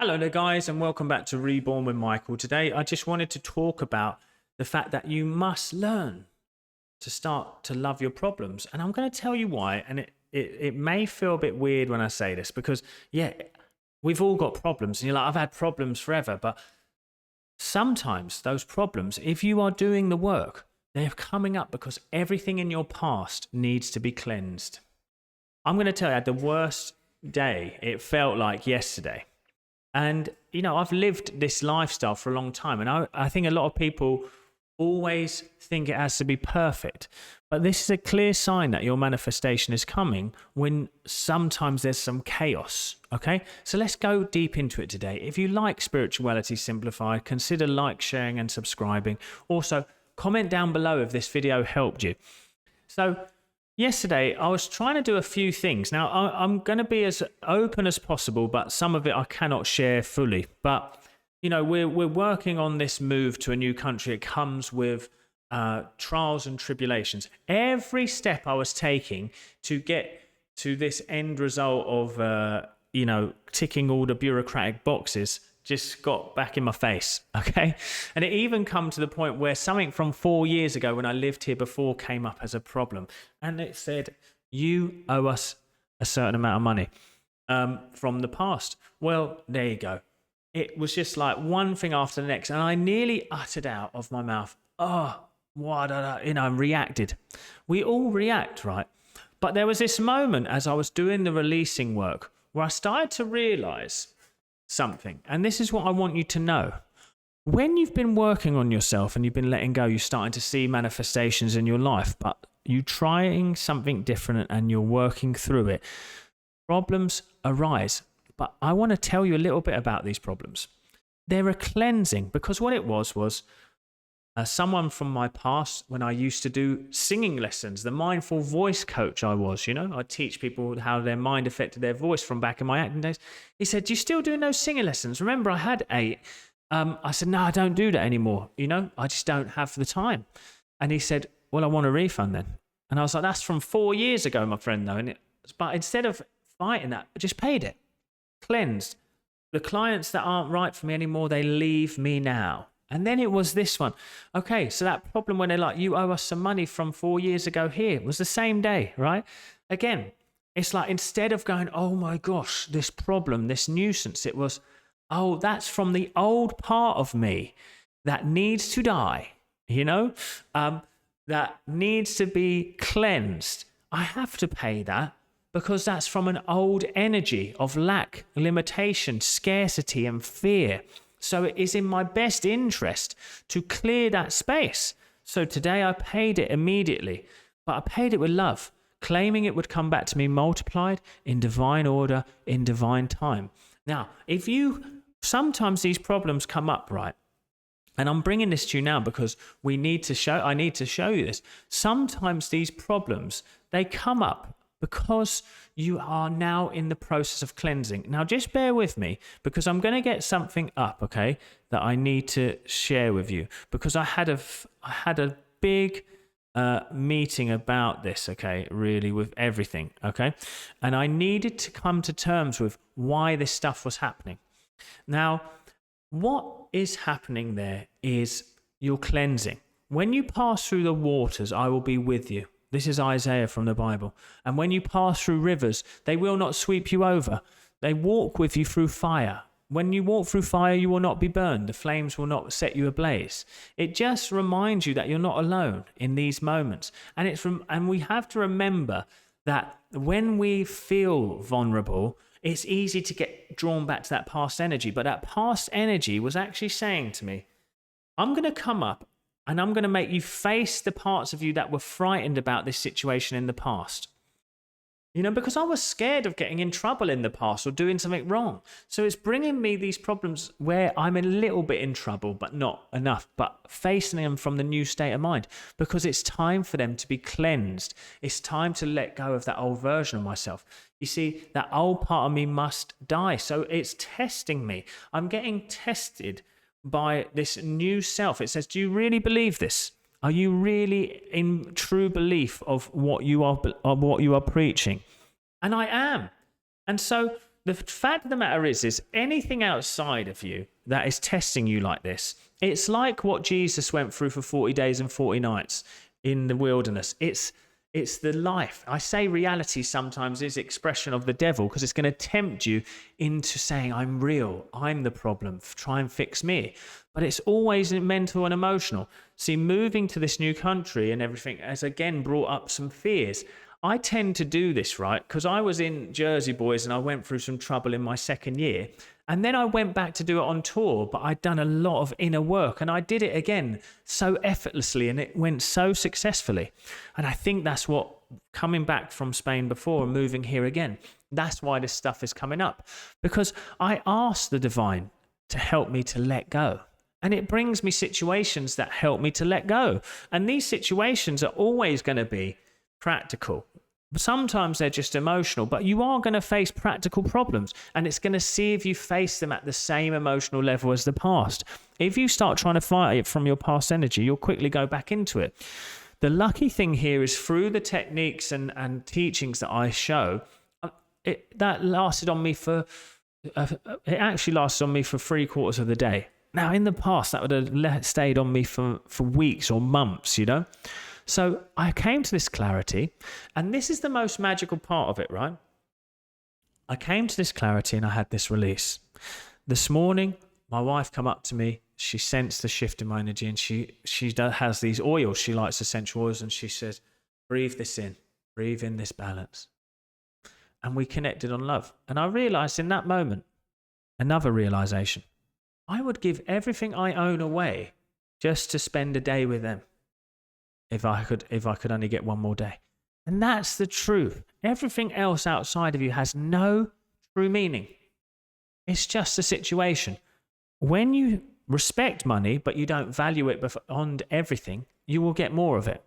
Hello there, guys, and welcome back to Reborn with Michael. Today, I just wanted to talk about the fact that you must learn to start to love your problems. And I'm going to tell you why. And it may feel a bit weird when I say this because, yeah, we've all got problems. And you're like, I've had problems forever. But sometimes those problems, if you are doing the work, they're coming up because everything in your past needs to be cleansed. I'm going to tell you, I had the worst day it felt like yesterday. And, I've lived this lifestyle for a long time. And I think a lot of people always think it has to be perfect. But this is a clear sign that your manifestation is coming when sometimes there's some chaos. Okay, so let's go deep into it today. If you like Spirituality Simplified, consider like, sharing and subscribing. Also, comment down below if this video helped you. So, yesterday, I was trying to do a few things. Now, I'm going to be as open as possible, but some of it I cannot share fully. But, we're working on this move to a new country. It comes with trials and tribulations. Every step I was taking to get to this end result of, ticking all the bureaucratic boxes just got back in my face, okay? And it even come to the point where something from 4 years ago when I lived here before came up as a problem. And it said, you owe us a certain amount of money from the past. Well, there you go. It was just like one thing after the next. And I nearly uttered out of my mouth, oh, what, and reacted. We all react, right? But there was this moment as I was doing the releasing work where I started to realize something. And this is what I want you to know. When you've been working on yourself and you've been letting go, you're starting to see manifestations in your life, but you're trying something different and you're working through it. Problems arise. But I want to tell you a little bit about these problems. They're a cleansing, because what it was someone from my past, when I used to do singing lessons, the mindful voice coach I was, I'd teach people how their mind affected their voice from back in my acting days. He said, do you still doing those singing lessons? Remember, I had 8. I said, no, I don't do that anymore. I just don't have the time. And he said, well, I want a refund then. And I was like, that's from 4 years ago, my friend, though. But instead of fighting that, I just paid it. Cleansed. The clients that aren't right for me anymore, they leave me now. And then it was this one. Okay, so that problem when they're like, you owe us some money from 4 years ago here, it was the same day, right? Again, it's like instead of going, oh my gosh, this problem, this nuisance, it was, oh, that's from the old part of me that needs to die, that needs to be cleansed. I have to pay that because that's from an old energy of lack, limitation, scarcity, and fear. So it is in my best interest to clear that space. So today I paid it immediately, but I paid it with love, claiming it would come back to me multiplied in divine order, in divine time. Now, sometimes these problems come up, right? And I'm bringing this to you now because I need to show you this. Sometimes these problems, they come up because you are now in the process of cleansing. Now, just bear with me because I'm going to get something up, okay, that I need to share with you because I had a big meeting about this, okay, really with everything, okay, and I needed to come to terms with why this stuff was happening. Now, what is happening there is you're cleansing. When you pass through the waters, I will be with you. This is Isaiah from the Bible. And when you pass through rivers, they will not sweep you over. They walk with you through fire. When you walk through fire, you will not be burned. The flames will not set you ablaze. It just reminds you that you're not alone in these moments. And we have to remember that when we feel vulnerable, it's easy to get drawn back to that past energy. But that past energy was actually saying to me, I'm going to come up and I'm going to make you face the parts of you that were frightened about this situation in the past. Because I was scared of getting in trouble in the past or doing something wrong. So it's bringing me these problems where I'm a little bit in trouble, but not enough, but facing them from the new state of mind because it's time for them to be cleansed. It's time to let go of that old version of myself. You see, that old part of me must die. So it's testing me. I'm getting tested by this new self. It says, do you really believe this? Are you really in true belief of what you are preaching? And I am. And so the fact of the matter is anything outside of you that is testing you like this, it's like what Jesus went through for 40 days and 40 nights in the wilderness. It's the life. I say reality sometimes is expression of the devil because it's going to tempt you into saying, I'm real, I'm the problem, try and fix me. But it's always mental and emotional. See, moving to this new country and everything has again brought up some fears. I tend to do this, right? Because I was in Jersey Boys and I went through some trouble in my second year. And then I went back to do it on tour, but I'd done a lot of inner work and I did it again so effortlessly and it went so successfully. And I think that's what, coming back from Spain before and moving here again, that's why this stuff is coming up. Because I asked the divine to help me to let go. And it brings me situations that help me to let go. And these situations are always going to be practical. Sometimes they're just emotional, but you are going to face practical problems and it's going to see if you face them at the same emotional level as the past. If you start trying to fight it from your past energy, you'll quickly go back into it. The lucky thing here is through the techniques and teachings that I show, it actually lasted on me for 3/4 of the day. Now, in the past, that would have stayed on me for weeks or months, you know? So I came to this clarity, and this is the most magical part of it, right? I came to this clarity and I had this release. This morning, my wife come up to me. She sensed the shift in my energy, and she has these oils. She likes essential oils, and she says, breathe this in. Breathe in this balance. And we connected on love. And I realized in that moment, another realization. I would give everything I own away just to spend a day with them. If I could only get one more day. And that's the truth. Everything else outside of you has no true meaning. It's just a situation. When you respect money, but you don't value it beyond everything, you will get more of it.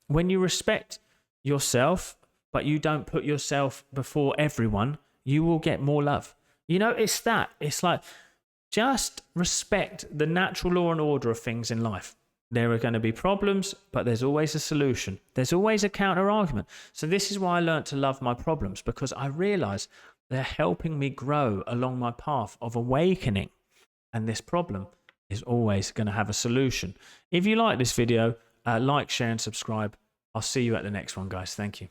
When you respect yourself, but you don't put yourself before everyone, you will get more love. You know, it's that. It's like, just respect the natural law and order of things in life. There are going to be problems, but there's always a solution. There's always a counter argument. So this is why I learned to love my problems, because I realize they're helping me grow along my path of awakening. And this problem is always going to have a solution. If you like this video, like, share, and subscribe. I'll see you at the next one, guys. Thank you.